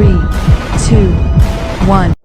3, 2, 1.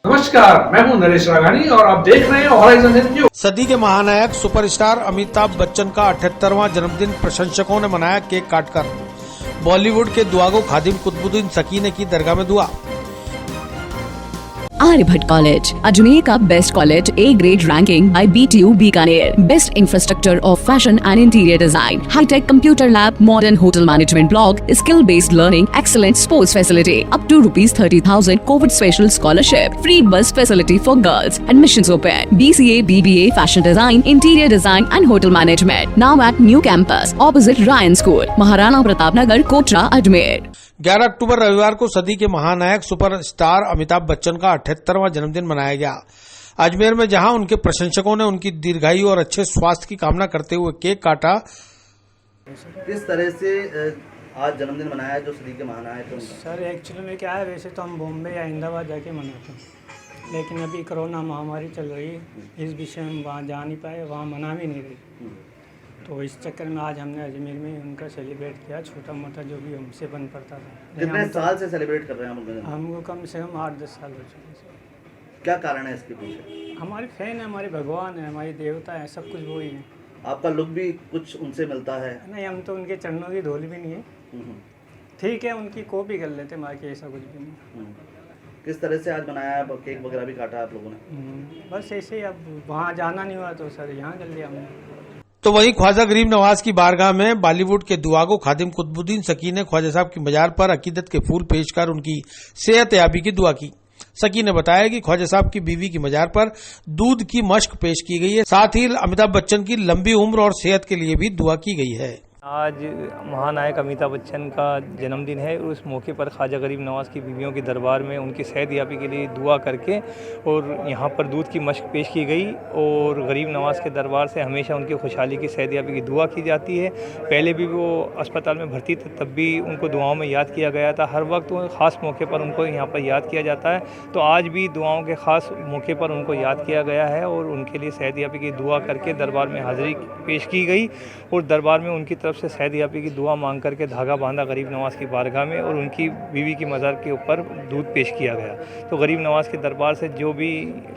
नमस्कार, मैं हूं नरेश राघानी और आप देख रहे हैं हॉराइजन न्यूज। सदी के महानायक सुपरस्टार अमिताभ बच्चन का 78वां जन्मदिन प्रशंसकों ने मनाया केक काटकर। बॉलीवुड के दुआगो खादिम कुतुबुद्दीन सकी ने की दरगाह में दुआ। Aryabhatta College, Ajmer का best college, A grade ranking by BTU Bikaner, best infrastructure of fashion and interior design, hitech computer lab, modern hotel management block, skill based learning, excellent sports facility, up to ₹30,000 Covid special scholarship, free bus facility for girls, admissions open, BCA, BBA, fashion design, interior design and hotel management, now at new campus opposite Ryan school, Maharana Pratap Nagar, Kotra, Ajmer. 11 अक्टूबर रविवार को सदी के महानायक superstar Amitabh Bachchan का 78वां जन्मदिन मनाया गया। अजमेर में जहां उनके प्रशंसकों ने उनकी दीर्घायु और अच्छे स्वास्थ्य की कामना करते हुए केक काटा। किस तरह से आज जन्मदिन मनाया जो सदी के महानायक है उनका? सर एक्चुअली में क्या है, वैसे तो हम बॉम्बे या अहमदाबाद जाके मनाते हैं, लेकिन अभी कोरोना महामारी चल रही है, इस विषय में वहाँ जा नहीं पाए, वहाँ मना भी नहीं रही, तो इस चक्कर में आज हमने अजमेर में उनका सेलिब्रेट किया, छोटा मोटा जो भी हमसे बन पड़ता था। कितने साल से सेलिब्रेट कर रहे हैं हम? हमको कम से कम 8-10 साल हो चुके हैं। क्या कारण है इसके पीछे? हमारे फैन है, हमारे भगवान है, हमारी देवता है, सब कुछ वही है। आपका लुक भी कुछ उनसे मिलता है? नहीं, हम तो उनके चरणों की धूल भी नहीं है, ठीक है, उनकी कॉपी कर लेते, बाकी ऐसा कुछ भी नहीं। किस तरह से आज मनाया? केक वगैरह भी काटा आप लोगों ने? बस ऐसे ही, अब वहाँ जाना नहीं हुआ तो सर यहाँ कर लिया हमने। तो वहीं ख्वाजा गरीब नवाज की बारगाह में बॉलीवुड के दुआगो खादिम कुतुबुद्दीन सकी ने ख्वाजा साहब की मजार पर अकीदत के फूल पेश कर उनकी सेहत याबी की दुआ की। सकी ने बताया कि ख्वाजा साहब की बीवी की मजार पर दूध की मश्क पेश की गई है, साथ ही अमिताभ बच्चन की लंबी उम्र और सेहत के लिए भी दुआ की गई है। आज महानायक अमिताभ बच्चन का जन्मदिन है, उस मौके पर ख्वाजा गरीब नवाज की बीवियों के दरबार में उनकी सेहत याबी के लिए दुआ करके और यहाँ पर दूध की मश्क पेश की गई और गरीब नवाज के दरबार से हमेशा उनकी खुशहाली की सेहत याबी की दुआ की जाती है। पहले भी वो अस्पताल में भर्ती थे, तब भी उनको दुआओं में याद किया गया था। हर वक्त वो ख़ास मौके पर उनको यहाँ पर याद किया जाता है, तो आज भी दुआओं के ख़ास मौके पर उनको याद किया गया है और उनके लिए सेहत याबी की दुआ करके दरबार में हाज़िरी पेश की गई और दरबार में उनकी तरफ से सेहत याबी की दुआ मांग करके धागा बांधा गरीब नवाज की बारगाह में और उनकी बीवी की मज़ार के ऊपर दूध पेश किया गया। तो गरीब नवाज के दरबार से जो भी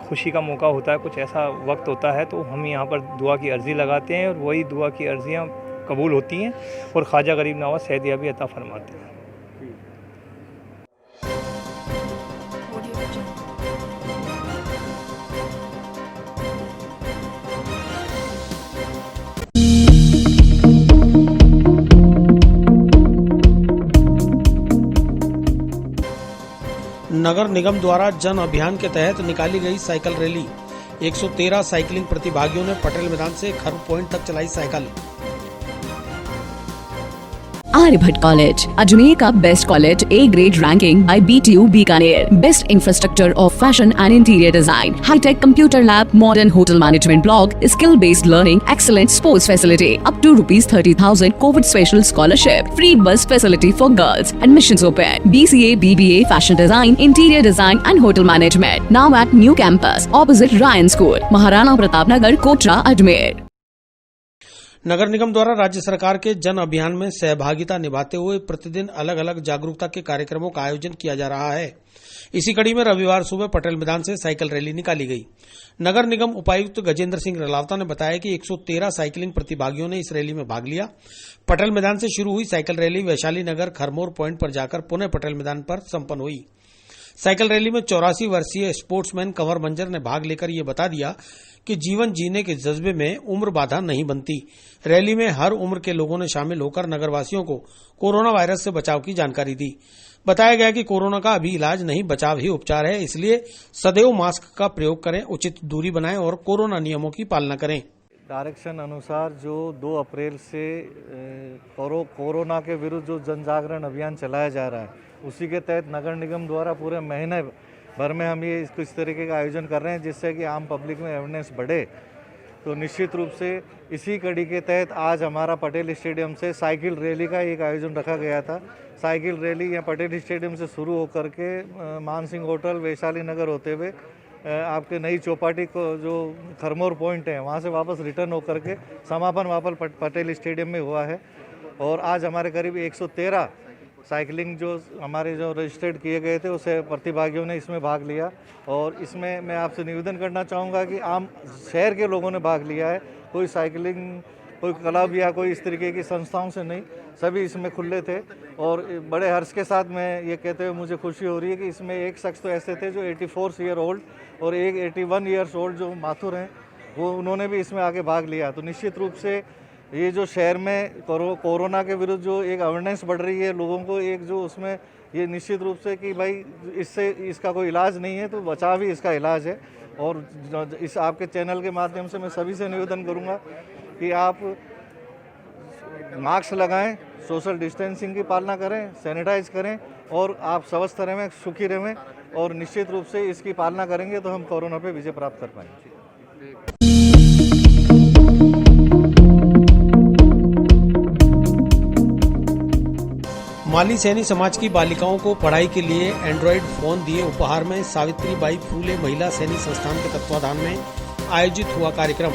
खुशी का मौका होता है, कुछ ऐसा वक्त होता है, तो हम यहाँ पर दुआ की अर्ज़ी लगाते हैं और वही दुआ की अर्ज़ियाँ कबूल होती हैं और ख्वाजा गरीब नवाज सेहत याबी अता फरमाते हैं। नगर निगम द्वारा जन अभियान के तहत निकाली गई साइकिल रैली। 113 साइकिलिंग प्रतिभागियों ने पटेल मैदान से खर पॉइंट तक चलाई साइकिल। Aryabhatta College, Ajmer का best college, A grade ranking by BTU Bikaner, best infrastructure of fashion and interior design, hitech computer lab, modern hotel management block, skill based learning, excellent sports facility, up to ₹30,000 Covid special scholarship, free bus facility for girls, admissions open, BCA, BBA, fashion design, interior design and hotel management, now at new campus opposite Ryan school, Maharana Pratap Nagar, Kotra, Ajmer. नगर निगम द्वारा राज्य सरकार के जन अभियान में सहभागिता निभाते हुए प्रतिदिन अलग अलग जागरूकता के कार्यक्रमों का आयोजन किया जा रहा है। इसी कड़ी में रविवार सुबह पटेल मैदान से साइकिल रैली निकाली गई। नगर निगम उपायुक्त गजेंद्र सिंह रलावता ने बताया कि 113 साइकिलिंग प्रतिभागियों ने इस रैली में भाग लिया। पटेल मैदान से शुरू हुई साइकिल रैली वैशाली नगर खरमोर पॉइंट पर जाकर पुनः पटेल मैदान पर संपन्न हुई। साइकिल रैली में 84 वर्षीय स्पोर्ट्समैन कंवर मंजर ने भाग लेकर ये बता दिया कि जीवन जीने के जज्बे में उम्र बाधा नहीं बनती। रैली में हर उम्र के लोगों ने शामिल होकर नगरवासियों को कोरोना वायरस से बचाव की जानकारी दी। बताया गया कि कोरोना का अभी इलाज नहीं, बचाव ही उपचार है, इसलिए सदैव मास्क का प्रयोग करें, उचित दूरी बनाएं और कोरोना नियमों की पालना करें। डायरेक्शन अनुसार जो 2 अप्रैल से कोरोना के विरुद्ध जो जन जागरण अभियान चलाया जा रहा है, उसी के तहत नगर निगम द्वारा पूरे महीने भर में हम ये इस तरीके का आयोजन कर रहे हैं जिससे कि आम पब्लिक में अवेयरनेस बढ़े। तो निश्चित रूप से इसी कड़ी के तहत आज हमारा पटेल स्टेडियम से साइकिल रैली का एक आयोजन रखा गया था। साइकिल रैली यहाँ पटेल स्टेडियम से शुरू होकर के मानसिंह होटल, वैशाली नगर होते हुए आपके नई चौपाटी को जो खरमोर पॉइंट है वहाँ से वापस रिटर्न होकर के समापन वापस पटेल स्टेडियम में हुआ है। और आज हमारे करीब 113 साइकिलिंग जो हमारे जो रजिस्टर्ड किए गए थे उसे प्रतिभागियों ने इसमें भाग लिया। और इसमें मैं आपसे निवेदन करना चाहूँगा कि आम शहर के लोगों ने भाग लिया है, कोई साइकिलिंग कोई क्लब या कोई इस तरीके की संस्थाओं से नहीं, सभी इसमें खुले थे। और बड़े हर्ष के साथ मैं ये कहते हुए मुझे खुशी हो रही है कि इसमें एक शख्स तो ऐसे थे जो 84 ईयर ओल्ड और एक 81 ईयर्स ओल्ड जो माथुर हैं वो उन्होंने भी इसमें आगे भाग लिया। तो निश्चित रूप से ये जो शहर में कोरोना के विरुद्ध जो एक अवेयरनेस बढ़ रही है लोगों को, एक जो उसमें ये निश्चित रूप से कि भाई इससे इसका कोई इलाज नहीं है तो बचाव ही इसका इलाज है। और इस आपके चैनल के माध्यम से मैं सभी से निवेदन करूंगा कि आप मास्क लगाएं, सोशल डिस्टेंसिंग की पालना करें, सैनिटाइज करें और आप स्वस्थ रहें, सुखी रहें। और निश्चित रूप से इसकी पालना करेंगे तो हम कोरोना पे विजय प्राप्त कर पाएंगे। माली सैनी समाज की बालिकाओं को पढ़ाई के लिए एंड्रॉइड फोन दिए उपहार में सावित्रीबाई फूले महिला सैनिक संस्थान के तत्वाधान में आयोजित हुआ कार्यक्रम।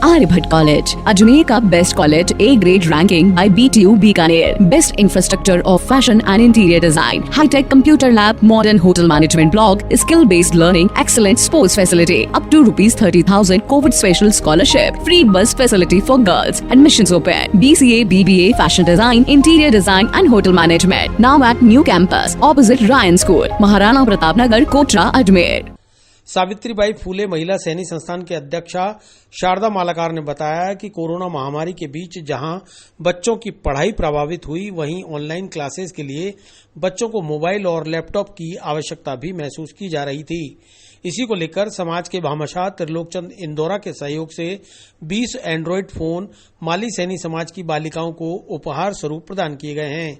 आर्यभट्ट कॉलेज, अजमेर का best college, A grade ranking by BTU Bikaner, best infrastructure of fashion and interior design, hitech computer lab, modern hotel management block, skill based learning, excellent sports facility, up to ₹30,000 Covid special scholarship, free bus facility for girls, admissions open, BCA, BBA, fashion design, interior design and hotel management, now at new campus opposite Ryan school, Maharana Pratap Nagar, Kotra, Ajmer. Savitribai Phule महिला सैनिक संस्थान की अध्यक्षा शारदा मालाकार ने बताया कि corona महामारी के बीच जहां बच्चों की पढ़ाई प्रभावित हुई, वहीं ऑनलाइन क्लासेस के लिए बच्चों को मोबाइल और लैपटॉप की आवश्यकता भी महसूस की जा रही थी। इसी को लेकर समाज के भामाशाह त्रिलोकचंद इंदौरा के सहयोग से 20 एंड्रॉइड फोन माली सैनी समाज की बालिकाओं को उपहार स्वरूप प्रदान किए गए हैं।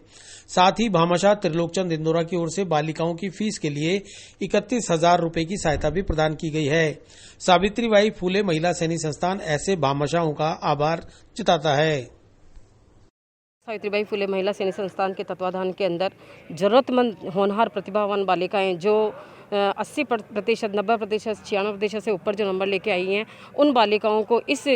साथ ही भामाशाह त्रिलोकचंद इंदौरा की ओर से बालिकाओं की फीस के लिए 31,000 रुपए की सहायता भी प्रदान की गई है। सावित्रीबाई फूले महिला सैनिक संस्थान ऐसे भामाशाहों का आभार जताता है। सावित्रीबाई फूले महिला सैनिक संस्थान के तत्वाधान के अंदर जरूरतमंद होनहार प्रतिभावान बालिकाएं जो 80%, 90%, 96% से ऊपर जो नंबर लेके आई हैं, उन बालिकाओं को इस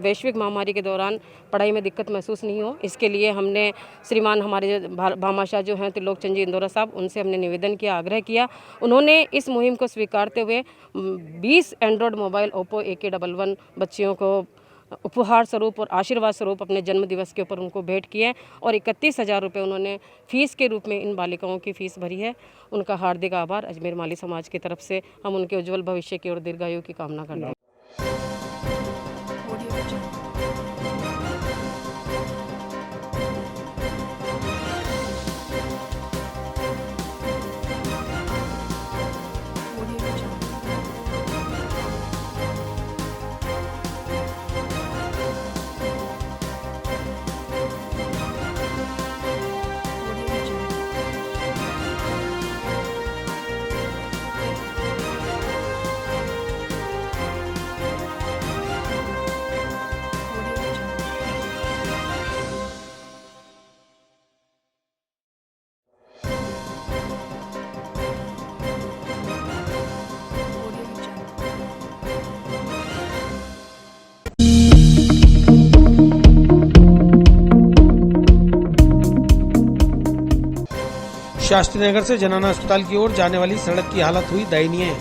वैश्विक महामारी के दौरान पढ़ाई में दिक्कत महसूस नहीं हो, इसके लिए हमने श्रीमान हमारे भामाशाह जो हैं त्रिलोकचंद जी इंदौरा साहब, उनसे हमने निवेदन किया, आग्रह किया। उन्होंने इस मुहिम को स्वीकारते हुए 20 एंड्रॉयड मोबाइल ओप्पो AK11 बच्चियों को उपहार स्वरूप और आशीर्वाद स्वरूप अपने जन्म दिवस के ऊपर उनको भेंट किए और 31,000 रुपये उन्होंने फीस के रूप में इन बालिकाओं की फ़ीस भरी है। उनका हार्दिक आभार अजमेर माली समाज की तरफ से हम उनके उज्जवल भविष्य की और दीर्घायु की कामना करते हैं। शास्त्री नगर से जनाना अस्पताल की ओर जाने वाली सड़क की हालत हुई दयनीय।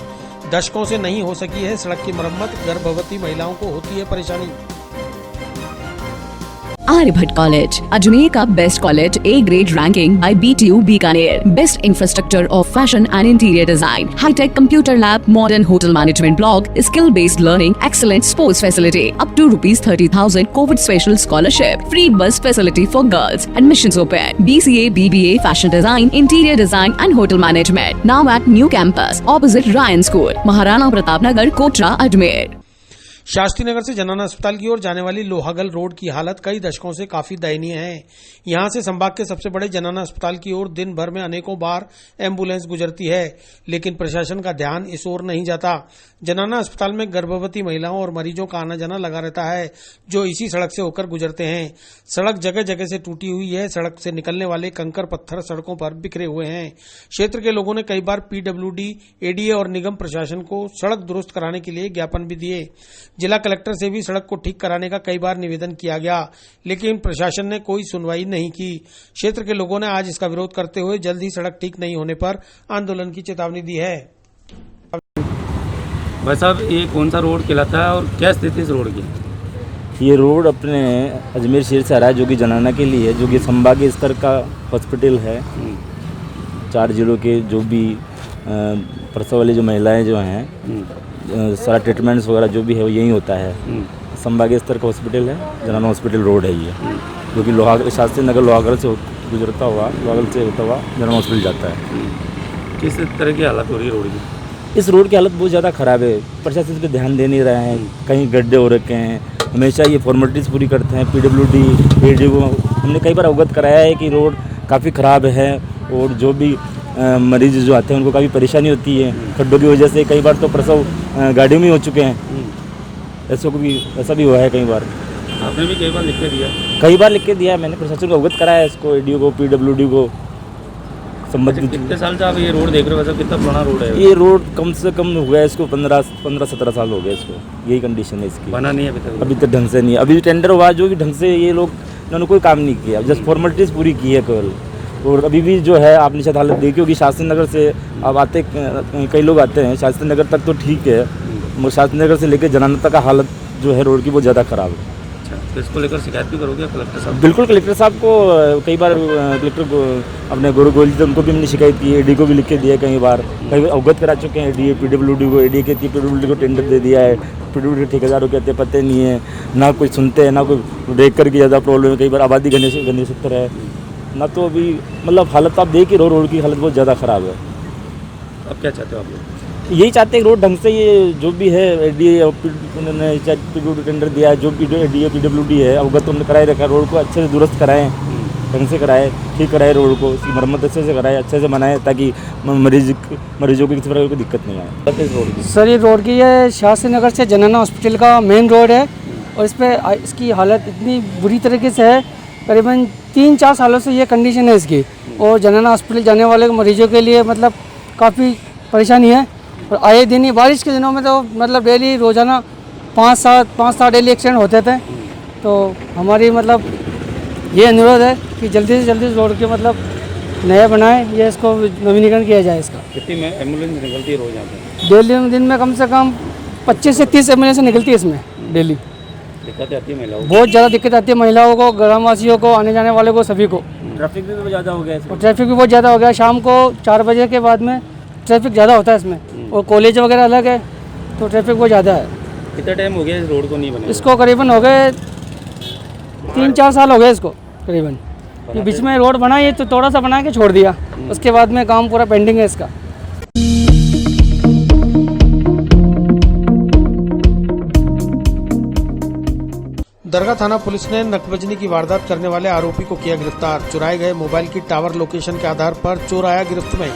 दशकों से नहीं हो सकी है सड़क की मरम्मत, गर्भवती महिलाओं को होती है परेशानी। आर्यभट्ट कॉलेज, अजमेर का best college, A grade ranking by BTU Bikaner, best infrastructure of fashion and interior design, hitech computer lab, modern hotel management block, skill based learning, excellent sports facility, up to ₹30,000 Covid special scholarship, free bus facility for girls, admissions open, BCA, BBA, fashion design, interior design and hotel management, now at new campus opposite Ryan school, Maharana Pratap Nagar, Kotra, Ajmer. Shastri Nagar से जनना अस्पताल की ओर जाने वाली Lohagal road की हालत कई दशकों से काफी दयनीय है। यहां से संभाग के सबसे बड़े जनना अस्पताल की ओर दिन भर में अनेकों बार एम्बुलेंस गुजरती है, लेकिन प्रशासन का ध्यान इस ओर नहीं जाता। जनना अस्पताल में गर्भवती महिलाओं और मरीजों का आना जाना लगा रहता है, जो इसी सड़क से होकर गुजरते हैं। सड़क जगह जगह से टूटी हुई है। सड़क से निकलने वाले कंकर पत्थर सड़कों पर बिखरे हुए हैं। क्षेत्र के लोगों ने कई बार पीडब्ल्यूडी, एडीए और निगम प्रशासन को सड़क दुरुस्त कराने के लिए ज्ञापन भी दिए। जिला कलेक्टर से भी सड़क को ठीक कराने का कई बार निवेदन किया गया, लेकिन प्रशासन ने कोई सुनवाई नहीं की। क्षेत्र के लोगों ने आज इसका विरोध करते हुए जल्द ही सड़क ठीक नहीं होने पर आंदोलन की चेतावनी दी है। भाई साहब, ये कौन सा रोड कहलाता है और क्या स्थिति इस रोड की? ये रोड अपने अजमेर शहर से आ रहा है, जो कि जनाना के लिए, जो कि संभागीय स्तर का हॉस्पिटल है। 4 जिलों के जो भी प्रसव वाली जो महिलाएं जो हैं, सारा ट्रीटमेंट्स वगैरह जो भी है वो यही होता है। संभागीय स्तर का हॉस्पिटल है, जनाना हॉस्पिटल रोड है ये, जो कि शास्त्री नगर लोहागल से गुजरता हुआ, लोहागल से होता हुआ जनाना हॉस्पिटल जाता है। किस तरह की हालत हो रही है रोड की? इस रोड की हालत बहुत ज़्यादा ख़राब है। प्रशासन इस पर ध्यान दे नहीं रहे हैं। कहीं गड्ढे हो रखे हैं, हमेशा ये फॉर्मेलिटीज़ पूरी करते हैं। पीडब्ल्यूडी, एडीए को हमने कई बार अवगत कराया है कि रोड काफ़ी ख़राब है और जो भी मरीज जो आते हैं उनको काफ़ी परेशानी होती है। खड्डों की वजह से कई बार तो प्रसव गाड़ियों में हो चुके हैं। ऐसा भी हुआ है कई बार। आपने भी कई बार लिख के दिया? कई बार लिख के दिया है मैंने, प्रशासन को अवगत कराया है इसको, एडीओ को, पीडब्ल्यूडी को संबंधित। कितने साल से आप ये रोड देख रहे हो? कितना पुराना रोड है ये रोड? कम से कम हो गया इसको 15-17 साल हो गए इसको। यही कंडीशन है इसकी। बना नहीं है अभी तक ढंग से नहीं है। अभी टेंडर हुआ जो भी ढंग से ये लोग इन्होंने कोई काम नहीं किया, जस्ट फॉर्मेलिटीज़ पूरी की है केवल। और अभी भी जो है आपने शायद हालत देखी होगी, शास्त्री नगर से अब आते कई लोग आते हैं, शास्त्री नगर तक तो ठीक है, मगर शास्त्री नगर से लेकर जनाना तक का हालत जो है रोड की बहुत ज़्यादा ख़राब है। तो इसको लेकर शिकायत भी करोगे कलेक्टर साहब? बिल्कुल, कलेक्टर साहब को कई बार, कलेक्टर को अपने गुरु गोयल जी उनको भी हमने शिकायत की है, एडी को भी लिख के दिया है, कई बार अवगत करा चुके हैं। एडीए, पीडब्ल्यूडी को, एडीए कहती है पीडब्ल्यूडी को टेंडर दे दिया है, पीडब्ल्यूडी ठेकेदारों कहते पते नहीं है, ना कोई सुनते हैं, ना कोई देख कर की ज़्यादा प्रॉब्लम है। कई बार आबादी गंदे क्षेत्र है ना, तो अभी मतलब हालत आप देख ही रहो, रोड की हालत बहुत ज़्यादा ख़राब है। अब क्या चाहते हो आप लोग? यही चाहते हैं रोड ढंग से, ये जो भी है एडीए उन्होंने पीडब्ल्यूडी टेंडर दिया है, जो भी एडीए पीडब्ल्यूडी है अवगत उन्होंने कराए रखा है। रोड को अच्छे से दुरुस्त कराएं, ढंग से कराएं, ठीक कराएं रोड को, इसकी मरम्मत अच्छे से कराएं, अच्छे से बनाएं, ताकि मरीजों को किसी प्रकार की दिक्कत नहीं आए। इस रोड की सर, ये रोड की ये शास्त्री नगर से जनना हॉस्पिटल का मेन रोड है और इस पर इसकी हालत इतनी बुरी तरीके से है, करीबन 3-4 सालों से ये कंडीशन है इसकी। और जनना हॉस्पिटल जाने वाले मरीजों के लिए मतलब काफ़ी परेशानी है। और आए दिन ही बारिश के दिनों में तो मतलब डेली रोज़ाना 5-7 डेली एक्सीडेंट होते थे। तो हमारी मतलब ये अनुरोध है कि जल्दी से जल्दी रोड के मतलब नया बनाए, ये इसको नवीनीकरण किया जाए इसका। कितनी एम्बुलेंस निकलती है रोज यहाँ पे? डेली दिन में कम से कम 25 से 30 एम्बुलेंस निकलती है इसमें डेली। दिक्कत आती है महिलाओं को? बहुत ज़्यादा दिक्कत आती है महिलाओं को, ग्रामवासियों को, आने जाने वाले को, सभी को। ट्रैफिक भी बहुत ज़्यादा हो गया है। और ट्रैफिक भी बहुत ज़्यादा हो गया। शाम को 4 बजे के बाद में ट्रैफिक ज़्यादा होता है इसमें, और कॉलेज वगैरह अलग है तो ट्रैफिक बहुत ज़्यादा है। कितना टाइम हो गया इस रोड को नहीं बने? इसको करीबन हो गए 3-4 साल हो गए इसको करीबन। ये बीच में रोड बना, ये तो थोड़ा सा बना के छोड़ दिया, उसके बाद में काम पूरा पेंडिंग है इसका। दरगाह थाना पुलिस ने नकबजनी की वारदात करने वाले आरोपी को किया गिरफ्तार। चुराए गए मोबाइल की टावर लोकेशन के आधार पर चोर आया गिरफ्त में।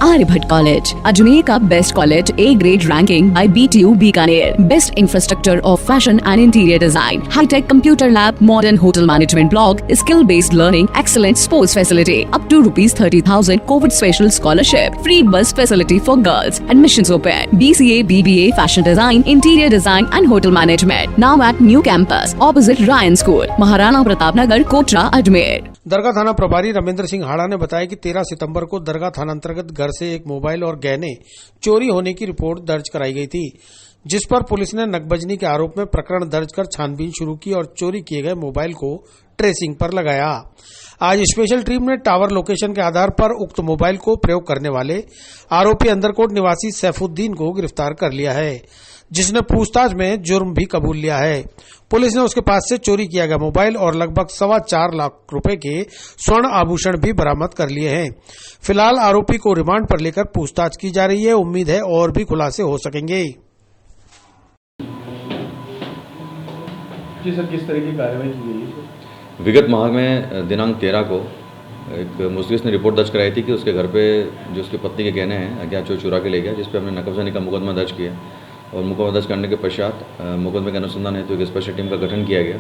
आर्यभट्ट कॉलेज, अजमेर का best college, A grade ranking by BTU Bikaner, best infrastructure of fashion and interior design, hitech computer lab, modern hotel management block, skill based learning, excellent sports facility, up to ₹30,000 Covid special scholarship, free bus facility for girls, admissions open, BCA, BBA, fashion design, interior design and hotel management, now at new campus opposite Ryan school, Maharana Pratap Nagar, Kotra, Ajmer. Dargah थाना प्रभारी रमेंद्र सिंह हाड़ा ने बताया कि 13 सितंबर को दरगाह थाना अंतर्गत घर से एक मोबाइल और गहने चोरी होने की रिपोर्ट दर्ज कराई गई थी, जिस पर पुलिस ने नकबजनी के आरोप में प्रकरण दर्ज कर छानबीन शुरू की और चोरी किए गए मोबाइल को ट्रेसिंग पर लगाया। आज स्पेशल टीम ने टावर लोकेशन के आधार पर उक्त मोबाइल को प्रयोग करने वाले आरोपी अंदरकोट निवासी सैफुद्दीन को गिरफ्तार कर लिया है, जिसने पूछताछ में जुर्म भी कबूल लिया है। पुलिस ने उसके पास से चोरी किया गया मोबाइल और लगभग 4.25 लाख रुपए के स्वर्ण आभूषण भी बरामद कर लिए हैं। फिलहाल आरोपी को रिमांड पर लेकर पूछताछ की जा रही है। उम्मीद है और भी खुलासे हो सकेंगे। जी सर, किस तरह की कार्रवाई की गई है? विगत माह में दिनांक 13 को एक मुजरिम ने रिपोर्ट दर्ज कराई थी कि उसके घर पे जो उसकी पत्नी के गहने हैं अज्ञात चोर चुरा के ले गया, जिस पर हमने नकबजानी का मुकदमा दर्ज किया और मुकदमा दर्ज करने के पश्चात मुकदमे के अनुसंधान हेतु एक स्पेशल टीम का गठन किया गया।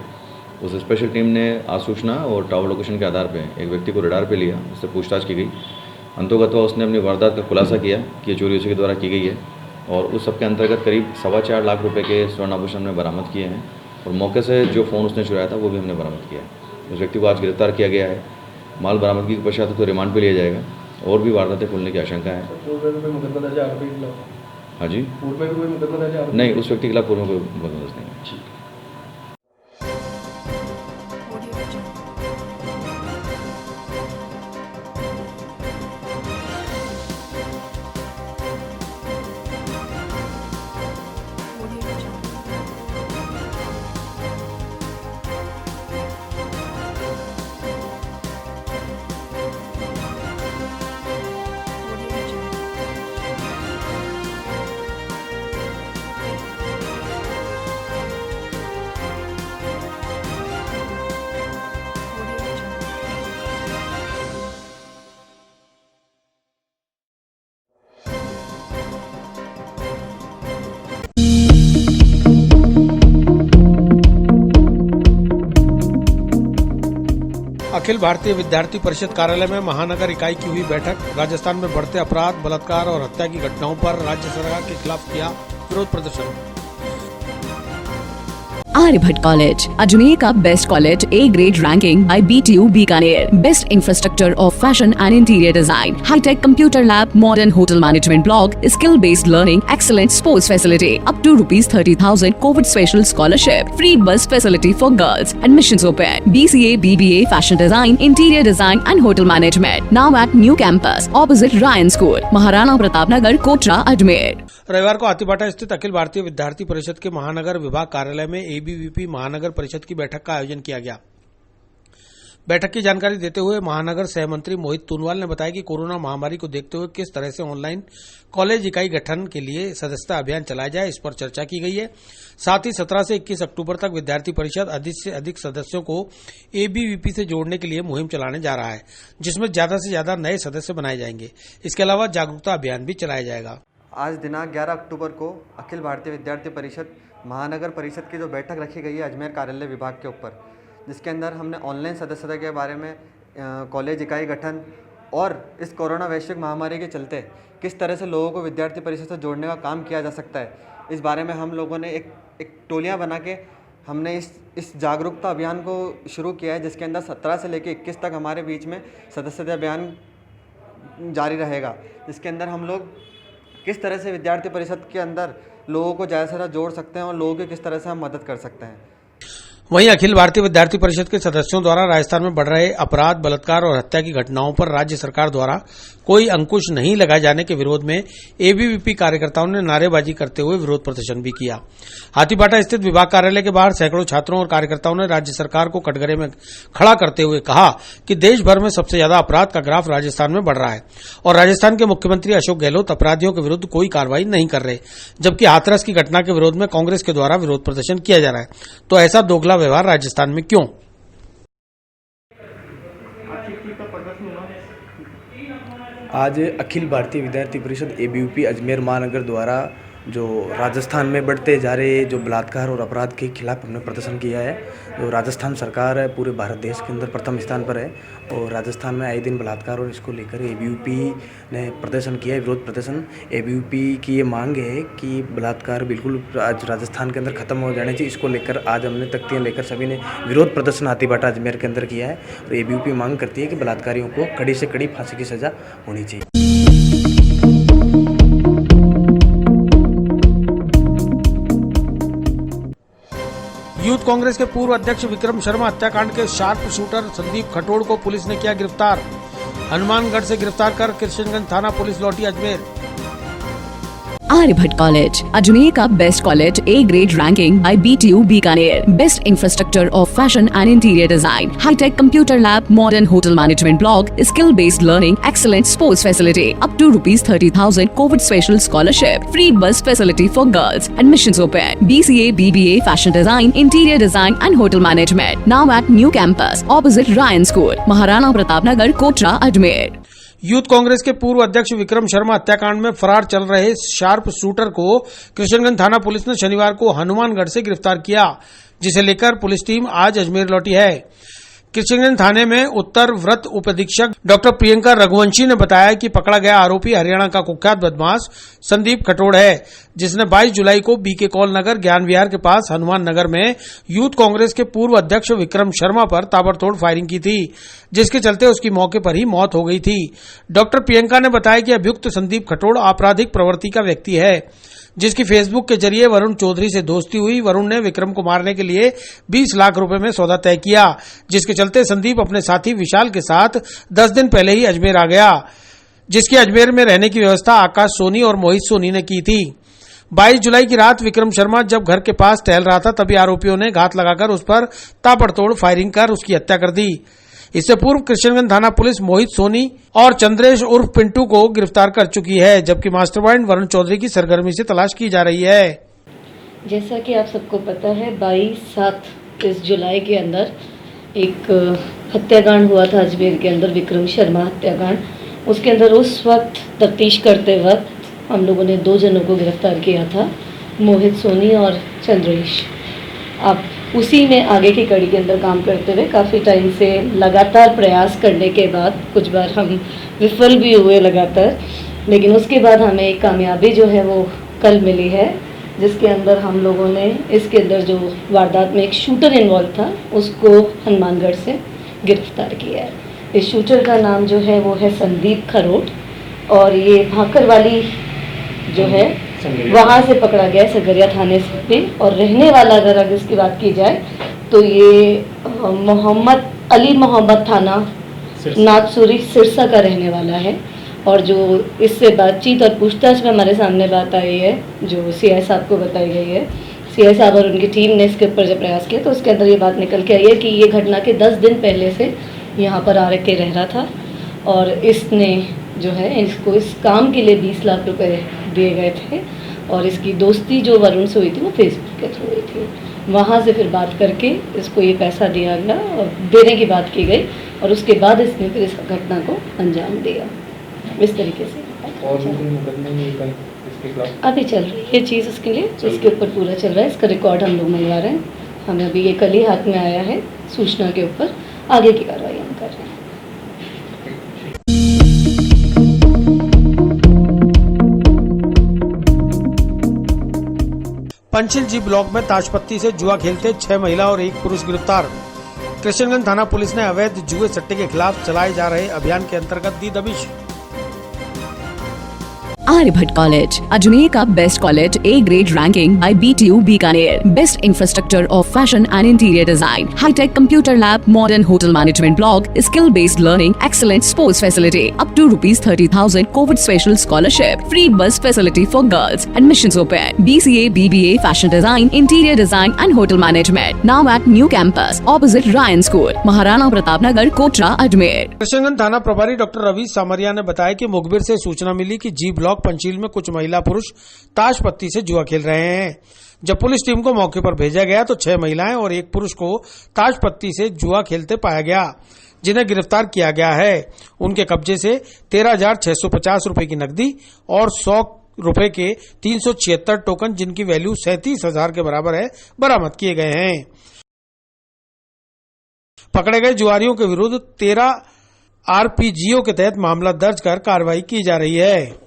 उस स्पेशल टीम ने आसूचना और टावर लोकेशन के आधार पर एक व्यक्ति को रडार पर लिया, उससे पूछताछ की गई। अंतोगत्वा उसने अपनी वारदात का खुलासा किया कि ये चोरी उसी के द्वारा की गई है और उस सब के अंतर्गत करीब 4.25 लाख रुपये के स्वर्ण आभूषण हमने बरामद किए हैं और मौके से जो फ़ोन उसने चुराया था वो भी हमने बरामद किया है। उस व्यक्ति को आज गिरफ्तार किया गया है। माल बरामदगी के पश्चात तो रिमांड पे लिया जाएगा और भी वारदातें खुलने की आशंका है। हाँ जी, पूर्व में कोई मुकदमा दर्ज है? नहीं, उस व्यक्ति के खिलाफ पूर्व में कोई मुकदमा दर्ज नहीं है। अखिल भारतीय विद्यार्थी परिषद कार्यालय में महानगर इकाई की हुई बैठक। राजस्थान में बढ़ते अपराध, बलात्कार और हत्या की घटनाओं पर राज्य सरकार के खिलाफ किया विरोध प्रदर्शन। आर्यभट्ट कॉलेज, अजमेर का best college, A grade ranking by BTU Bikaner, best infrastructure of fashion and interior design, hitech computer lab, modern hotel management block, skill based learning, excellent sports facility, up to ₹30,000 Covid special scholarship, free bus facility for girls, admissions open, BCA, BBA, fashion design, interior design and hotel management, now at new campus opposite Ryan school, Maharana Pratap Nagar, Kotra, Ajmer. रविवार को हाथीबाटा स्थित अखिल भारतीय विद्यार्थी परिषद के महानगर विभाग कार्यालय में ABVP महानगर परिषद की बैठक का आयोजन किया गया। बैठक की जानकारी देते हुए महानगर सह मंत्री मोहित तूनवाल ने बताया कि कोरोना महामारी को देखते हुए किस तरह से ऑनलाइन कॉलेज इकाई गठन के लिए सदस्यता अभियान चलाया जाए, इस पर चर्चा की गई है। साथ ही 17 से 21 अक्टूबर तक विद्यार्थी परिषद अधिक से अधिक सदस्यों को ABVP से जोड़ने के लिए मुहिम चलाने जा रहा है, जिसमें ज्यादा से ज्यादा नए सदस्य बनाए जाएंगे। इसके अलावा जागरूकता अभियान भी चलाया जाएगा। आज दिनांक 11 अक्टूबर को अखिल भारतीय विद्यार्थी परिषद महानगर परिषद की जो बैठक रखी गई है अजमेर कार्यालय विभाग के ऊपर, जिसके अंदर हमने ऑनलाइन सदस्यता के बारे में, कॉलेज इकाई गठन और इस कोरोना वैश्विक महामारी के चलते किस तरह से लोगों को विद्यार्थी परिषद से जोड़ने का काम किया जा सकता है, इस बारे में हम लोगों ने एक टोलियाँ बना के हमने इस जागरूकता अभियान को शुरू किया है, जिसके अंदर 17 से लेकर 21 तक हमारे बीच में सदस्यता अभियान जारी रहेगा, जिसके अंदर हम लोग किस तरह से विद्यार्थी परिषद के अंदर लोगों को ज़्यादा से ज़्यादा जोड़ सकते हैं और लोगों की किस तरह से हम मदद कर सकते हैं। वहीं अखिल भारतीय विद्यार्थी परिषद के सदस्यों द्वारा राजस्थान में बढ़ रहे अपराध, बलात्कार और हत्या की घटनाओं पर राज्य सरकार द्वारा कोई अंकुश नहीं लगाए जाने के विरोध में ABVP कार्यकर्ताओं ने नारेबाजी करते हुए विरोध प्रदर्शन भी किया। हाथीबाटा स्थित विभाग कार्यालय के बाहर सैकड़ों छात्रों और कार्यकर्ताओं ने राज्य सरकार को कटघरे में खड़ा करते हुए कहा कि देश भर में सबसे ज्यादा अपराध का ग्राफ राजस्थान में बढ़ रहा है और राजस्थान के मुख्यमंत्री अशोक गहलोत अपराधियों के विरुद्ध कोई कार्रवाई नहीं कर रहे, जबकि हाथरस की घटना के विरोध में कांग्रेस के द्वारा विरोध प्रदर्शन किया जा रहा है। तो ऐसा दोगला व्यवहार राजस्थान में क्यों? आज अखिल भारतीय विद्यार्थी परिषद ABVP अजमेर महानगर द्वारा जो राजस्थान में बढ़ते जा रहे जो बलात्कार और अपराध के खिलाफ हमने प्रदर्शन किया है। जो राजस्थान सरकार है पूरे भारत देश के अंदर प्रथम स्थान पर है और राजस्थान में आए दिन बलात्कार और इसको लेकर ABVP ने प्रदर्शन किया है, विरोध प्रदर्शन। ABVP की ये मांग है कि बलात्कार बिल्कुल आज राजस्थान के अंदर खत्म हो जाने चाहिए। इसको लेकर आज हमने तख्तियाँ लेकर सभी ने विरोध प्रदर्शन हाथीबाटा अजमेर के अंदर किया है और ABVP मांग करती है कि बलात्कारियों को कड़ी से कड़ी फांसी की सजा होनी चाहिए। यूथ कांग्रेस के पूर्व अध्यक्ष विक्रम शर्मा हत्याकांड के शार्प शूटर संदीप खटोड़ को पुलिस ने किया गिरफ्तार। हनुमानगढ़ से गिरफ्तार कर कृष्णगंज थाना पुलिस लौटी अजमेर। आर्यभट्ट कॉलेज, अजमेर का best college, A grade ranking by BTU Bikaner, best infrastructure of fashion and interior design, hitech computer lab, modern hotel management block, skill based learning, excellent sports facility, up to ₹30,000 Covid special scholarship, free bus facility for girls, admissions open, BCA, BBA, fashion design, interior design and hotel management, now at new campus opposite Ryan school, Maharana Pratap Nagar, Kotra, Ajmer. Youth Congress के पूर्व अध्यक्ष विक्रम शर्मा हत्याकांड में फरार चल रहे sharp shooter को कृष्णगंज थाना पुलिस ने शनिवार को हनुमानगढ़ से गिरफ्तार किया, जिसे लेकर पुलिस टीम आज अजमेर लौटी है। कृष्णगंज थाने में उत्तर व्रत उप अधीक्षक डॉक्टर प्रियंका रघुवंशी ने बताया कि पकड़ा गया आरोपी हरियाणा का कुख्यात बदमाश संदीप खटोड़ है, जिसने 22 जुलाई को बीके कॉल नगर ज्ञान विहार के पास हनुमान नगर में यूथ कांग्रेस के पूर्व अध्यक्ष विक्रम शर्मा पर ताबड़तोड़ फायरिंग की थी, जिसके चलते उसकी मौके पर ही मौत हो गई थी। डॉक्टर प्रियंका ने बताया कि अभियुक्त संदीप खटोड़ आपराधिक प्रवृत्ति का व्यक्ति है, जिसकी फेसबुक के जरिए वरुण चौधरी से दोस्ती हुई। वरुण ने विक्रम को मारने के लिए 20 लाख रुपए में सौदा तय किया, जिसके चलते संदीप अपने साथी विशाल के साथ 10 दिन पहले ही अजमेर आ गया, जिसकी अजमेर में रहने की व्यवस्था आकाश सोनी और मोहित सोनी ने की थी। 22 जुलाई की रात विक्रम शर्मा जब घर के पास टहल रहा था, तभी आरोपियों ने घात लगाकर उस पर ताबड़तोड़ फायरिंग कर उसकी हत्या कर दी। इससे पूर्व कृष्णगंज थाना पुलिस मोहित सोनी और चंद्रेश उर्फ पिंटू को गिरफ्तार कर चुकी है, जबकि मास्टरमाइंड वरुण चौधरी की सरगर्मी से तलाश की जा रही है। जैसा कि आप सबको पता है, 22-7 जुलाई के अंदर एक हत्याकांड हुआ था अजमेर के अंदर, विक्रम शर्मा हत्याकांड। उसके अंदर उस वक्त तफ्तीश करते वक्त हम लोगों ने 2 जनों को गिरफ्तार किया था, मोहित सोनी और चंद्रेश। आप उसी में आगे की कड़ी के अंदर काम करते हुए काफ़ी टाइम से लगातार प्रयास करने के बाद कुछ बार हम विफल भी हुए लगातार, लेकिन उसके बाद हमें एक कामयाबी जो है वो कल मिली है, जिसके अंदर हम लोगों ने इसके अंदर जो वारदात में एक शूटर इन्वॉल्व था उसको हनुमानगढ़ से गिरफ्तार किया है। इस शूटर का नाम जो है वो है संदीप खरोड़, और ये भाकर वाली जो है वहाँ से पकड़ा गया सगरिया थाने से। और रहने वाला अगर इसकी बात की जाए तो ये मोहम्मद अली मोहम्मद थाना नाथसूरी सिरसा का रहने वाला है। और जो इससे बातचीत और पूछताछ में हमारे सामने बात आई है, जो सीआई साहब को बताई गई है, सीआई साहब और उनकी टीम ने इसके ऊपर जब प्रयास किया तो उसके अंदर ये बात निकल के आई है कि ये घटना के 10 दिन पहले से यहाँ पर आ के रह रहा था, और इसने जो है इसको इस काम के लिए 20 लाख रुपए दिए गए थे, और इसकी दोस्ती जो वरुण से हुई थी वो फेसबुक के थ्रू हुई थी। वहाँ से फिर बात करके इसको ये पैसा दिया गया और देने की बात की गई, और उसके बाद इसने फिर इस घटना को अंजाम दिया इस तरीके से। और अभी चल रही है ये चीज़ उसके लिए, इसके ऊपर पूरा चल रहा है, इसका रिकॉर्ड हम लोग मंगवा रहे हैं। हमें अभी ये कल ही हाथ में आया है सूचना के ऊपर, आगे की कार्रवाई हम कर रहे हैं। पंचिल जी ब्लॉक में ताशपत्ती से जुआ खेलते 6 महिला और 1 पुरुष गिरफ्तार। कृष्णगंज थाना पुलिस ने अवैध जुए सट्टे के खिलाफ चलाए जा रहे अभियान के अंतर्गत दी दबिश। आर्यभट्ट कॉलेज, अजमेर का best college, A grade ranking by BTU Bikaner, best infrastructure of fashion and interior design, hitech computer lab, modern hotel management block, skill based learning, excellent sports facility, up to ₹30,000 Covid special scholarship, free bus facility for girls, admissions open, BCA, BBA, fashion design, interior design and hotel management, now at new campus opposite Ryan school, Maharana Pratap Nagar, Kotra, Ajmer. Krishnaganj थाना प्रभारी doctor Ravi सामरिया ने बताया कि मुखबिर से सूचना मिली कि जी block Panchsheel में कुछ महिला पुरुष ताशपत्ती से जुआ खेल रहे हैं। जब पुलिस टीम को मौके पर भेजा गया तो 6 महिलाएं और 1 पुरुष को ताशपत्ती से जुआ खेलते पाया गया, जिन्हें गिरफ्तार किया गया है। उनके कब्जे से 13,650 रुपए की नकदी और 100 रुपए के 376 टोकन, जिनकी वैल्यू 37,000 के बराबर है, बरामद किए गए हैं। पकड़े गए जुआरियों के विरुद्ध 13 RPGO के तहत मामला दर्ज कर कार्रवाई की जा रही है।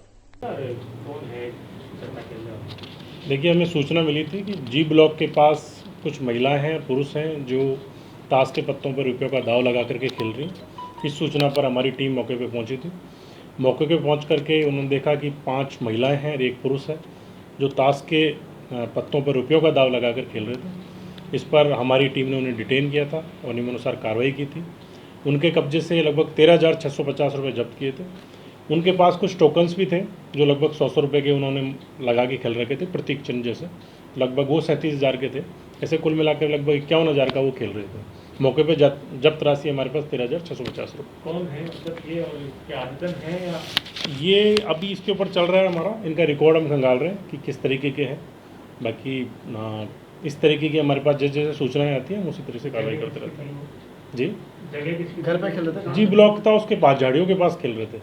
देखिए, हमें सूचना मिली थी कि जी ब्लॉक के पास कुछ महिलाएं हैं, पुरुष हैं, जो ताश के पत्तों पर रुपयों का दाव लगा करके खेल रही। इस सूचना पर हमारी टीम मौके पे पहुंची थी। मौके पे पहुंच करके उन्होंने देखा कि 5 महिलाएं हैं और 1 पुरुष है, जो ताश के पत्तों पर रुपयों का दाव लगा कर खेल रहे थे। इस पर हमारी टीम ने उन्हें डिटेन किया था और नियमानुसार कार्रवाई की थी। उनके कब्जे से लगभग 13,650 रुपये जब्त किए थे। उनके पास कुछ टोकन्स भी थे जो लगभग 100 रुपये के उन्होंने लगा के खेल रखे थे, प्रतीक चिन्ह जैसे, लगभग वो 37,000 के थे। ऐसे कुल मिलाकर लगभग 51,000 का वो खेल रहे थे। मौके पे जब्त राशि हमारे पास 13,650 रुपये। कौन है मतलब ये और क्या आवेदन है या ये अभी इसके ऊपर चल रहा है हमारा, इनका रिकॉर्ड हम खंगाल रहे हैं कि किस तरीके के हैं। बाकी इस तरीके की हमारे पास जैसे जैसे सूचनाएं आती हैं हम उसी तरह से कार्रवाई करते रहते हैं। जी घर पे खेल रहे थे? जी ब्लॉक था, उसके पास झाड़ियों के पास खेल रहे थे।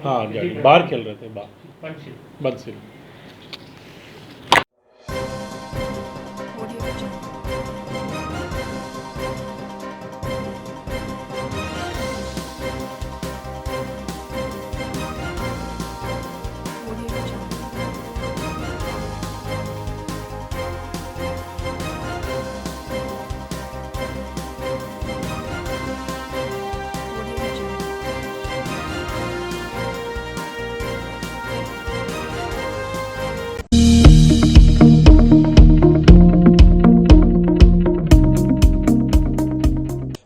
हाँ बाहर खेल रहे थे, बाहर बंसिल।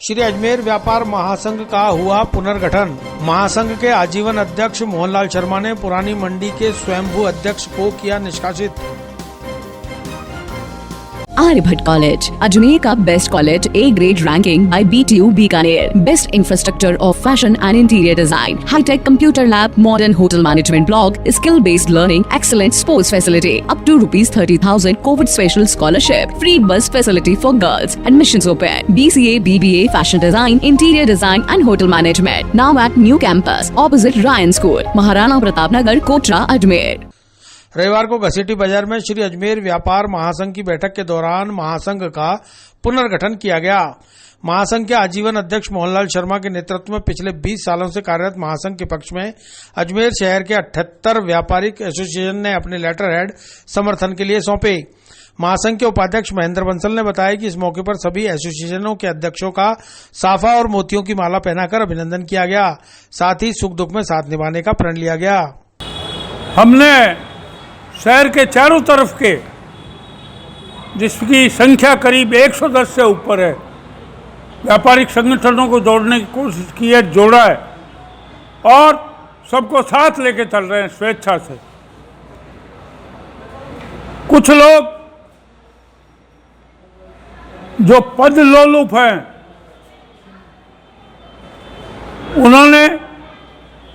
श्री अजमेर व्यापार महासंघ का हुआ पुनर्गठन। महासंघ के आजीवन अध्यक्ष मोहनलाल शर्मा ने पुरानी मंडी के स्वयंभू अध्यक्ष को किया निष्कासित। आर्यभट्ट कॉलेज, अजमेर का best college, A grade ranking by BTU Bikaner, best infrastructure of fashion and interior design, hitech computer lab, modern hotel management block, skill based learning, excellent sports facility, up to ₹30,000 Covid special scholarship, free bus facility for girls, admissions open, BCA, BBA, fashion design, interior design and hotel management, now at new campus opposite Ryan school, Maharana Pratap Nagar, Kotra, Ajmer. रविवार को घसीटी बाजार में श्री अजमेर व्यापार महासंघ की बैठक के दौरान महासंघ का पुनर्गठन किया गया। महासंघ के आजीवन अध्यक्ष मोहनलाल शर्मा के नेतृत्व में पिछले 20 सालों से कार्यरत महासंघ के पक्ष में अजमेर शहर के 78 व्यापारिक एसोसिएशन ने अपने लेटर हेड समर्थन के लिए सौंपे। महासंघ के उपाध्यक्ष महेंद्र बंसल ने बताया कि इस मौके पर सभी एसोसिएशनों के अध्यक्षों का साफा और मोतियों की माला पहनाकर अभिनंदन किया गया। साथ ही सुख दुख में साथ निभाने का प्रण लिया गया। हमने शहर के चारों तरफ के, जिसकी संख्या करीब 110 से ऊपर है, व्यापारिक संगठनों को जोड़ने की कोशिश की है, जोड़ा है और सबको साथ लेके चल रहे हैं स्वेच्छा से। कुछ लोग जो पद लोलुप हैं, उन्होंने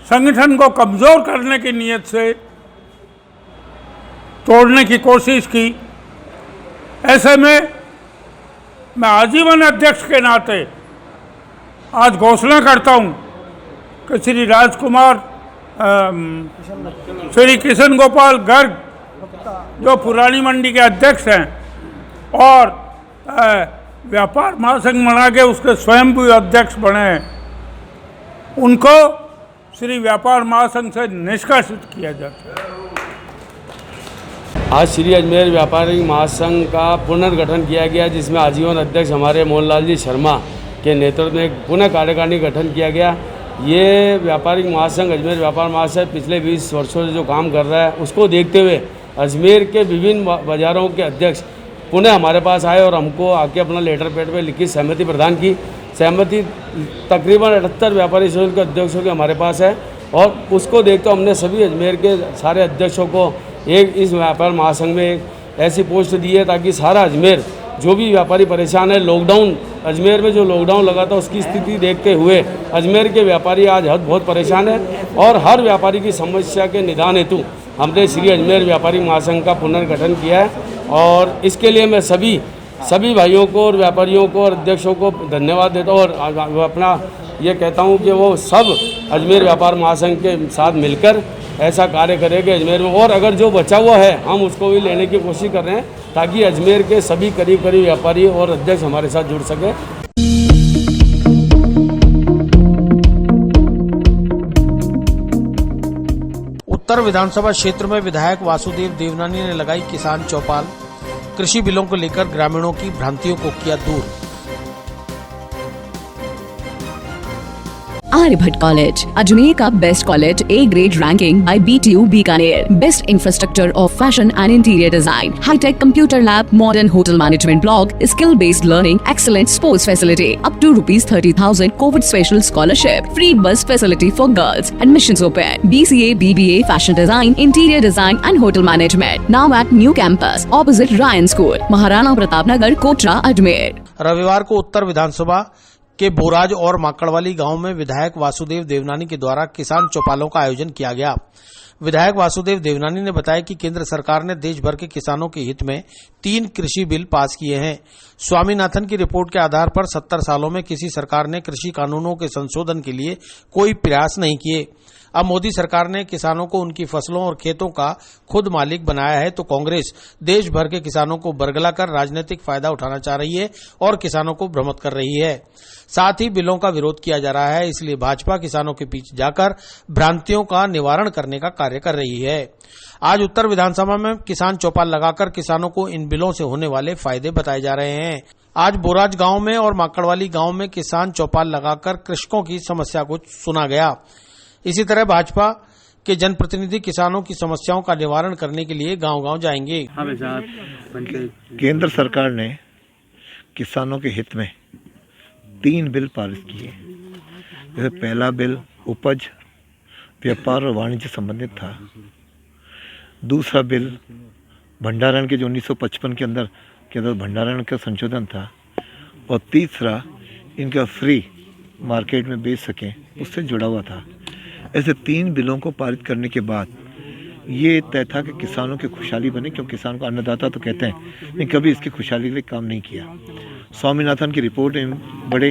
संगठन को कमजोर करने की नीयत से तोड़ने की कोशिश की। ऐसे में मैं आजीवन अध्यक्ष के नाते आज घोषणा करता हूं कि श्री राजकुमार, श्री किशन गोपाल गर्ग जो पुरानी मंडी के अध्यक्ष हैं और व्यापार महासंघ बना के उसके स्वयंभू अध्यक्ष बने हैं, उनको श्री व्यापार महासंघ से निष्कासित किया जाता है। आज श्री अजमेर व्यापारिक महासंघ का पुनर्गठन किया गया, जिसमें आजीवन अध्यक्ष हमारे मोहनलाल जी शर्मा के नेतृत्व में एक पुनः कार्यकारिणी गठन किया गया। ये व्यापारिक महासंघ, अजमेर व्यापार महासंघ पिछले 20 वर्षों से जो काम कर रहा है, उसको देखते हुए अजमेर के विभिन्न बाज़ारों के अध्यक्ष पुनः हमारे पास आए और हमको आके अपना लेटर पैड पे लिखी सहमति प्रदान की। सहमति तकरीबन 78 व्यापारी संघ के अध्यक्षों के हमारे पास है और उसको देखते हमने सभी अजमेर के सारे अध्यक्षों को एक इस व्यापार महासंघ में एक ऐसी पोस्ट दी है ताकि सारा अजमेर, जो भी व्यापारी परेशान है, लॉकडाउन अजमेर में जो लॉकडाउन लगा था उसकी स्थिति देखते हुए अजमेर के व्यापारी आज बहुत परेशान है और हर व्यापारी की समस्या के निदान हेतु हमने श्री अजमेर व्यापारी महासंघ का पुनर्गठन किया है। और इसके लिए मैं सभी भाइयों को और व्यापारियों को और अध्यक्षों को धन्यवाद देता हूँ और अपना ये कहता हूँ कि वो सब अजमेर व्यापार महासंघ के साथ मिलकर ऐसा कार्य करेंगे अजमेर में, और अगर जो बचा हुआ है हम उसको भी लेने की कोशिश कर रहे हैं ताकि अजमेर के सभी करीब व्यापारी और अध्यक्ष हमारे साथ जुड़ सके। उत्तर विधानसभा क्षेत्र में विधायक वासुदेव देवनानी ने लगाई किसान चौपाल। कृषि बिलों को लेकर ग्रामीणों की भ्रांतियों को किया दूर। Aryabhat College, Ajmer ka best college, A grade ranking by BTU Bikaner. Best infrastructure of fashion and interior design, high-tech computer lab, modern hotel management block, skill-based learning, excellent sports facility, up to ₹30,000 COVID special scholarship, free bus facility for girls. Admissions open. BCA, BBA, fashion design, interior design and hotel management. Now at new campus, opposite Ryan School, Maharana Pratap Nagar, Kotra, Ajmer. रविवार को उत्तर विधानसभा के बोराज और माकड़वाली गांव में विधायक वासुदेव देवनानी के द्वारा किसान चौपालों का आयोजन किया गया। विधायक वासुदेव देवनानी ने बताया कि केंद्र सरकार ने देश भर के किसानों के हित में 3 कृषि बिल पास किए हैं। स्वामीनाथन की रिपोर्ट के आधार पर 70 सालों में किसी सरकार ने कृषि कानूनों के संशोधन के लिए कोई प्रयास नहीं किए। अब मोदी सरकार ने किसानों को उनकी फसलों और खेतों का खुद मालिक बनाया है, तो कांग्रेस देश भर के किसानों को बरगला कर राजनीतिक फायदा उठाना चाह रही है और किसानों को भ्रमित कर रही है। साथ ही बिलों का विरोध किया जा रहा है, इसलिए भाजपा किसानों के पीछे जाकर भ्रांतियों का निवारण करने का कार्य कर रही है। आज उत्तर विधानसभा में किसान चौपाल लगाकर किसानों को इन बिलों से होने वाले फायदे बताए जा रहे हैं। आज बोराज गांव में और माकड़वाली गांव में किसान चौपाल लगाकर कृषकों की समस्या को सुना गया। इसी तरह भाजपा के जनप्रतिनिधि किसानों की समस्याओं का निवारण करने के लिए गांव-गांव जाएंगे। केंद्र सरकार ने किसानों के हित में 3 बिल पारित किए। जैसे पहला बिल उपज, व्यापार और वाणिज्य संबंधित था। दूसरा बिल भंडारण के जो 1955 के अंदर भंडारण का संशोधन था, और तीसरा इनका फ्री मार्केट में बेच सकें उससे जुड़ा हुआ था। ऐसे 3 बिलों को पारित करने के बाद ये तय था कि किसानों की खुशहाली बने, क्योंकि किसान को अन्नदाता तो कहते हैं, लेकिन कभी इसकी खुशहाली के लिए काम नहीं किया। स्वामीनाथन की रिपोर्ट में बढ़े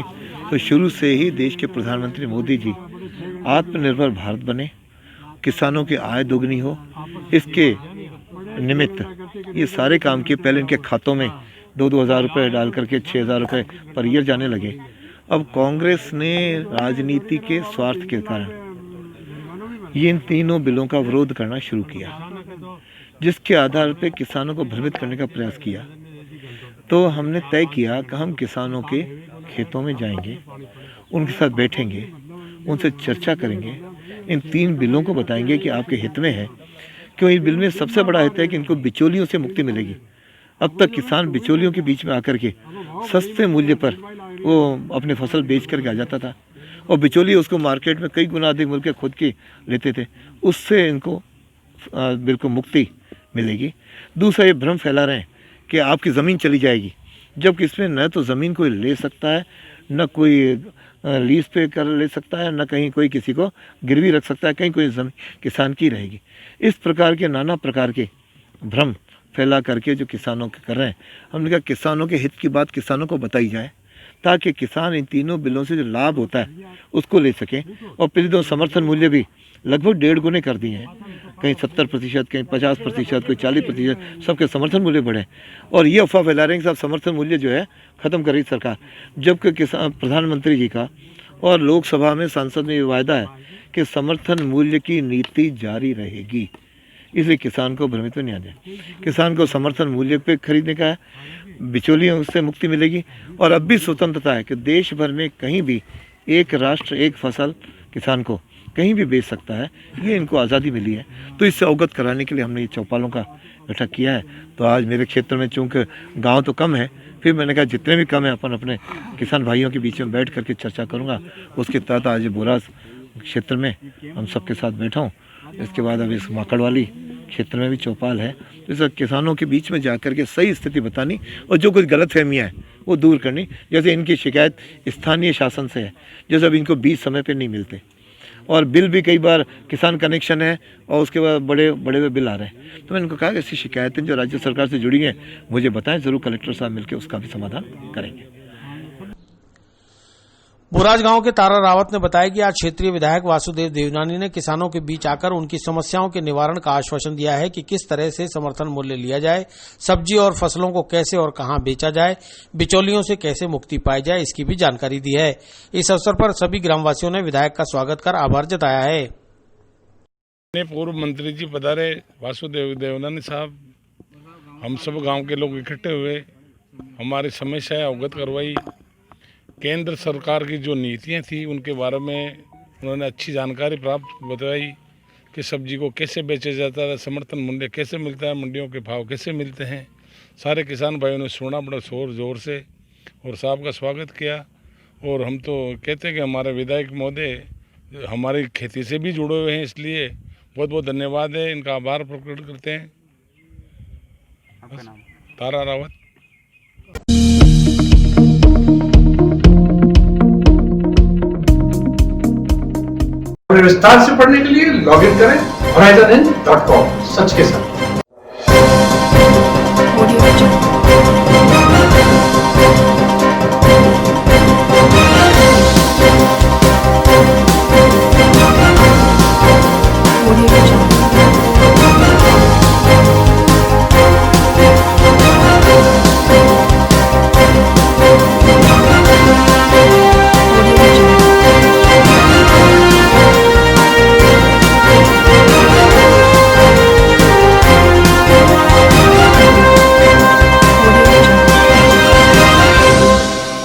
तो शुरू से ही देश के प्रधानमंत्री मोदी जी आत्मनिर्भर भारत बने, किसानों की आय दोगुनी हो, इसके निमित्त ये सारे काम किए। पहले इनके खातों में 2-2 हज़ार रुपये डाल करके 6 हज़ार रुपये पर ईयर जाने लगे। अब कांग्रेस ने राजनीति के स्वार्थ के कारण ये इन तीनों बिलों का विरोध करना शुरू किया, जिसके आधार पर किसानों को भ्रमित करने का प्रयास किया। तो हमने तय किया कि हम किसानों के खेतों में जाएंगे, उनके साथ बैठेंगे, उनसे चर्चा करेंगे, इन 3 बिलों को बताएंगे कि आपके हित में है। क्यों इस बिल में सबसे बड़ा हित है कि इनको बिचौलियों से मुक्ति मिलेगी। अब तक किसान बिचौलियों के बीच में आकर के सस्ते मूल्य पर वो अपनी फसल बेच करके आ जाता था, और बिचौलिए उसको मार्केट में कई गुना अधिक मूल्य खुद की लेते थे। उससे इनको बिल्कुल मुक्ति मिलेगी। दूसरा, ये भ्रम फैला रहे हैं कि आपकी ज़मीन चली जाएगी, जबकि इसमें न तो ज़मीन कोई ले सकता है, न कोई लीज पे कर ले सकता है, न कहीं कोई किसी को गिरवी रख सकता है, कहीं कोई ज़मीन किसान की रहेगी। इस प्रकार के नाना प्रकार के भ्रम फैला करके जो किसानों के कर रहे हैं, हमने कहा किसानों के हित की बात किसानों को बताई जाए, ताकि किसान इन तीनों बिलों से जो लाभ होता है उसको ले सकें। और पिछले समर्थन मूल्य भी लगभग 1.5 गुने कर दिए हैं, कहीं 70%, कहीं 50%, कोई 40%, सबके समर्थन मूल्य बढ़े। और ये अफवाह फैला रहे हैं कि साहब समर्थन मूल्य जो है ख़त्म कर रही सरकार, जबकि किसान प्रधानमंत्री जी का और लोकसभा में संसद में ये वायदा है कि समर्थन मूल्य की नीति जारी रहेगी। इसलिए किसान को भ्रमित नहीं आ जाए। किसान को समर्थन मूल्य पे खरीदने का है, बिचौलियों से मुक्ति मिलेगी। और अब भी स्वतंत्रता है कि देश भर में कहीं भी एक राष्ट्र एक फसल किसान को कहीं भी बेच सकता है, ये इनको आज़ादी मिली है। तो इससे अवगत कराने के लिए हमने ये चौपालों का बैठक किया है। तो आज मेरे क्षेत्र में चूँकि गांव तो कम है, फिर मैंने कहा जितने भी कम है अपन अपने किसान भाइयों के बीच में बैठ करके चर्चा करूँगा। उसके तहत आज बोराज क्षेत्र में हम सबके साथ बैठा हूँ। इसके बाद अब इस माकड़वाली क्षेत्र में भी चौपाल है, तो इस किसानों के बीच में जाकर के सही स्थिति बतानी और जो कुछ गलतफहमियाँ हैं वो दूर करनी। जैसे इनकी शिकायत स्थानीय शासन से है, जैसे अब इनको बीज समय पे नहीं मिलते, और बिल भी कई बार किसान कनेक्शन है और उसके बाद बड़े बड़े बिल आ रहे हैं। तो मैंने उनको कहा कि ऐसी शिकायतें जो राज्य सरकार से जुड़ी हैं मुझे बताएं, ज़रूर कलेक्टर साहब मिलकर उसका भी समाधान करेंगे। बोराज गांव के तारा रावत ने बताया कि आज क्षेत्रीय विधायक वासुदेव देवनानी ने किसानों के बीच आकर उनकी समस्याओं के निवारण का आश्वासन दिया है कि किस तरह से समर्थन मूल्य लिया जाए, सब्जी और फसलों को कैसे और कहां बेचा जाए, बिचौलियों से कैसे मुक्ति पाई जाए, इसकी भी जानकारी दी है। इस अवसर पर सभी ग्रामवासियों ने विधायक का स्वागत कर आभार जताया है। पूर्व मंत्री जी पधारे, वासुदेव देवनानी साहब, हम सब गाँव के लोग इकट्ठे हुए, हमारी समस्याएं अवगत करवाई। केंद्र सरकार की जो नीतियां थी उनके बारे में उन्होंने अच्छी जानकारी प्राप्त बताई कि सब्जी को कैसे बेचा जाता है, समर्थन मूल्य कैसे मिलता है, मंडियों के भाव कैसे मिलते हैं। सारे किसान भाइयों ने सुना बड़ा शोर जोर से और साहब का स्वागत किया। और हम तो कहते हैं कि हमारे विधायक महोदय हमारी खेती से भी जुड़े हुए हैं, इसलिए बहुत बहुत धन्यवाद है, इनका आभार प्रकट करते हैं। तारा रावत। विस्तार से पढ़ने के लिए लॉग इन करें horizonhind.com। सच के साथ।